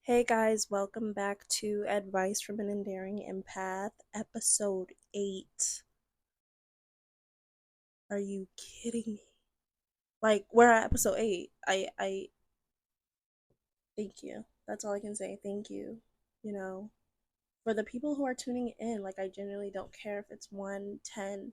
Hey guys, welcome back to Advice from an Endearing Empath, episode 8. Are you kidding me? Like, we're at episode 8. I thank you. That's all I can say. Thank you. You know, for the people who are tuning in, like, I genuinely don't care if it's 1, 10,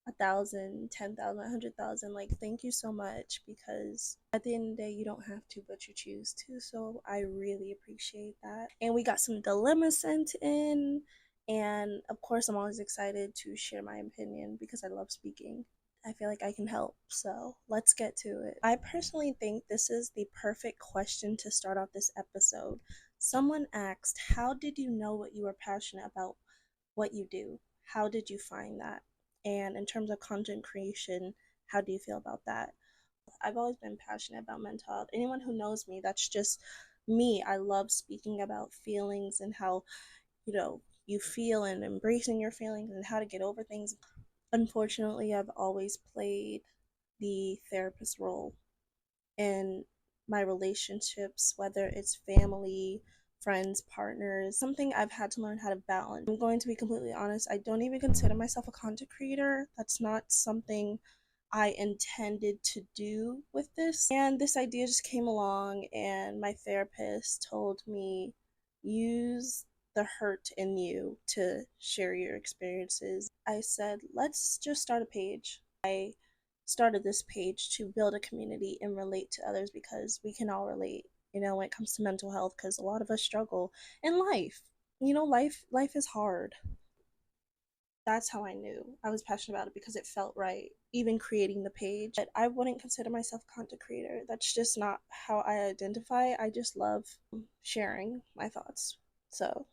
1,000, 10,000, 100,000. Like, thank you so much, because at the end of the day, you don't have to, but you choose to. So I really appreciate that. And we got some dilemmas sent in. And of course, I'm always excited to share my opinion because I love speaking. I feel like I can help. So let's get to it. I personally think this is the perfect question to start off this episode. Someone asked, how did you know what you were passionate about, what you do? How did you find that? And in terms of content creation, how do you feel about that? I've always been passionate about mental health. Anyone who knows me, that's just me. I love speaking about feelings and how, you feel and embracing your feelings and how to get over things. Unfortunately, I've always played the therapist role in my relationships, whether it's family, friends, partners, something I've had to learn how to balance. I'm going to be completely honest, I don't even consider myself a content creator. That's not something I intended to do with this. And this idea just came along, and my therapist told me, use the hurt in you to share your experiences. I said, let's just start a page. I started this page to build a community and relate to others because we can all relate, when it comes to mental health, because a lot of us struggle in life. Life is hard. That's how I knew I was passionate about it, because it felt right, even creating the page. But I wouldn't consider myself a content creator. That's just not how I identify. I just love sharing my thoughts. So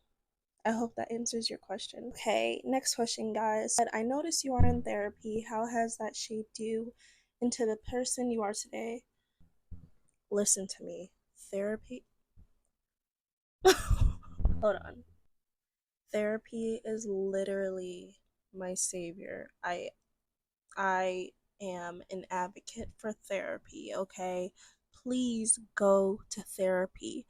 I hope that answers your question. Okay, next question, guys. I noticed you are in therapy. How has that shaped you into the person you are today? Listen to me. Therapy. Hold on. Therapy is literally my savior. I am an advocate for therapy, okay? Please go to therapy.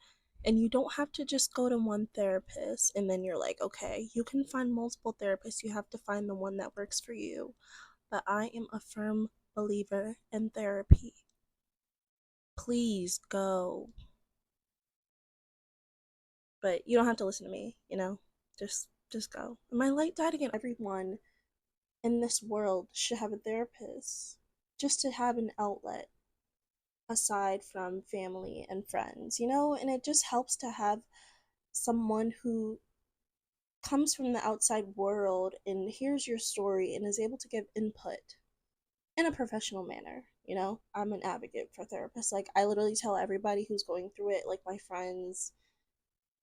And you don't have to just go to one therapist and then you're like, okay, you can find multiple therapists. You have to find the one that works for you. But I am a firm believer in therapy. Please go. But you don't have to listen to me, Just go. My light died again. Everyone in this world should have a therapist, just to have an outlet aside from family and friends, and it just helps to have someone who comes from the outside world and hears your story and is able to give input in a professional manner. I'm an advocate for therapists. Like, I literally tell everybody who's going through it, like my friends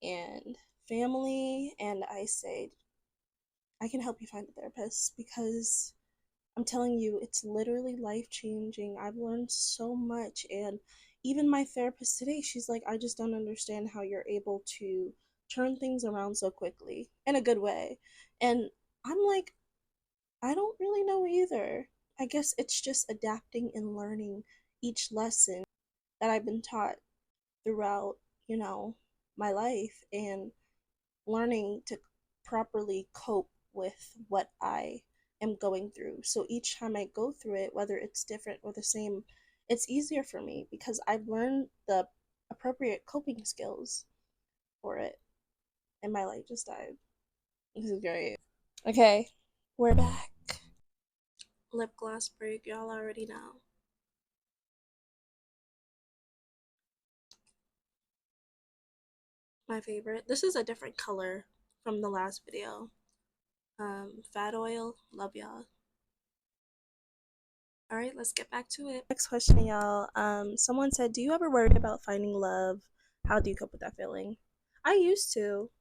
and family, and I say, I can help you find a therapist, because I'm telling you, it's literally life changing. I've learned so much. And even my therapist today, she's like, I just don't understand how you're able to turn things around so quickly in a good way. And I'm like, I don't really know either. I guess it's just adapting and learning each lesson that I've been taught throughout, my life, and learning to properly cope with what I am going through. So each time I go through it, whether it's different or the same, it's easier for me because I've learned the appropriate coping skills for it. And my light just died. This is great. Okay, we're back. Lip gloss break, y'all already know. My favorite. This is a different color from the last video. Fat oil, love y'all. All right, let's get back to it. Next question, y'all. Someone said, do you ever worry about finding love? How do you cope with that feeling? I used to.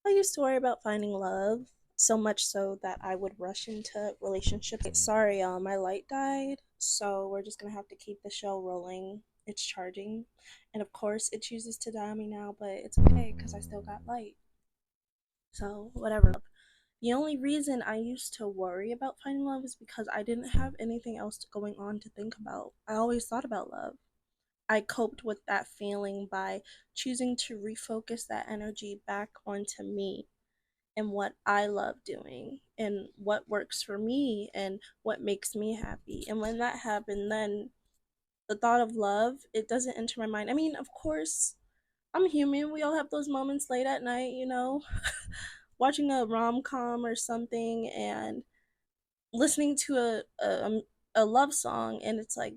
I used to worry about finding love, so much so that I would rush into relationships. Sorry, y'all, my light died, so we're just gonna have to keep the show rolling. It's charging, and of course, it chooses to die on me now, but it's okay because I still got light. So, whatever. The only reason I used to worry about finding love is because I didn't have anything else going on to think about. I always thought about love. I coped with that feeling by choosing to refocus that energy back onto me and what I love doing and what works for me and what makes me happy. And when that happened, then the thought of love, it doesn't enter my mind. I mean, of course, I'm human. We all have those moments late at night, you know, watching a rom-com or something and listening to a love song, and it's like,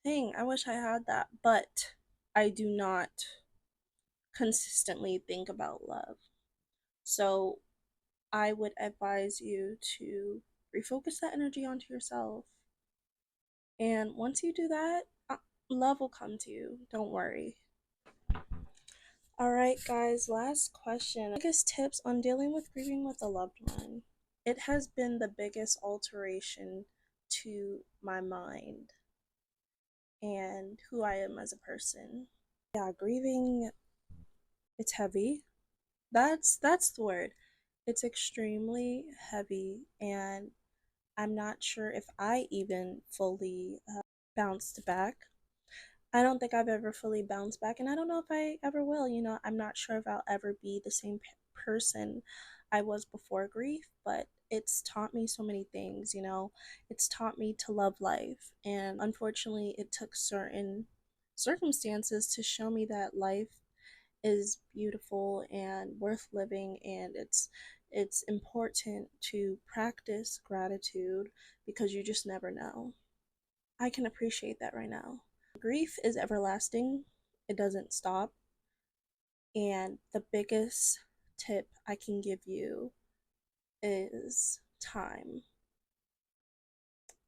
dang, I wish I had that. But I do not consistently think about love. So I would advise you to refocus that energy onto yourself. And once you do that, love will come to you. Don't worry. All right, guys, last question. Biggest tips on dealing with grieving with a loved one. It has been the biggest alteration to my mind and who I am as a person. Yeah, grieving, it's heavy. That's the word. It's extremely heavy, and I'm not sure if I even fully bounced back. I don't think I've ever fully bounced back, and I don't know if I ever will. You know, I'm not sure if I'll ever be the same person I was before grief, but it's taught me so many things, you know. It's taught me to love life, and unfortunately, it took certain circumstances to show me that life is beautiful and worth living, and it's important to practice gratitude because you just never know. I can appreciate that right now. Grief is everlasting. It doesn't stop. And the biggest tip I can give you is time,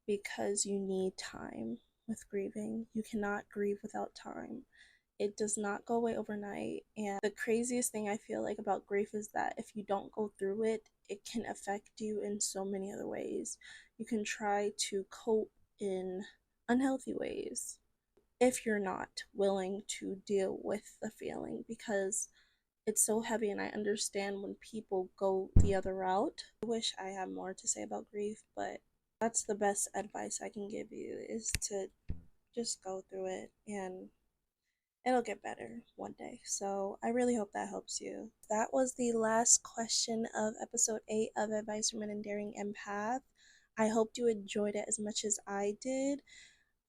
because you need time with grieving. You cannot grieve without time. It does not go away overnight. And the craziest thing I feel like about grief is that if you don't go through it, it can affect you in so many other ways. You can try to cope in unhealthy ways if you're not willing to deal with the feeling, because it's so heavy, and I understand when people go the other route. I wish I had more to say about grief, but that's the best advice I can give you, is to just go through it, and it'll get better one day. So I really hope that helps you. That was the last question of episode 8 of Advice from an Endearing Empath. I hope you enjoyed it as much as I did.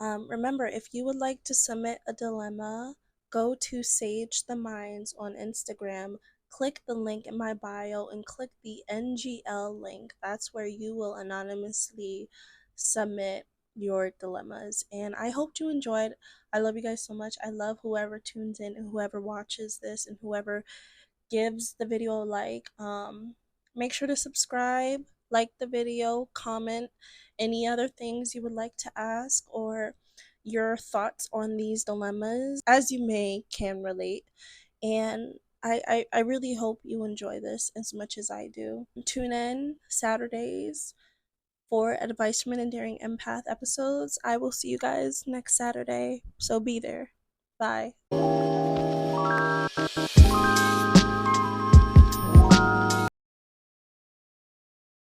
Remember, if you would like to submit a dilemma, go to SageTheMinds on Instagram, click the link in my bio, and click the NGL link. That's where you will anonymously submit your dilemmas. And I hope you enjoyed. I love you guys so much. I love whoever tunes in and whoever watches this and whoever gives the video a like. Make sure to subscribe, like the video, comment any other things you would like to ask, or your thoughts on these dilemmas, as you can relate. And I really hope you enjoy this as much as I do. Tune in Saturdays for Advice from an Endearing Empath episodes. I will see you guys next Saturday, so be there. Bye.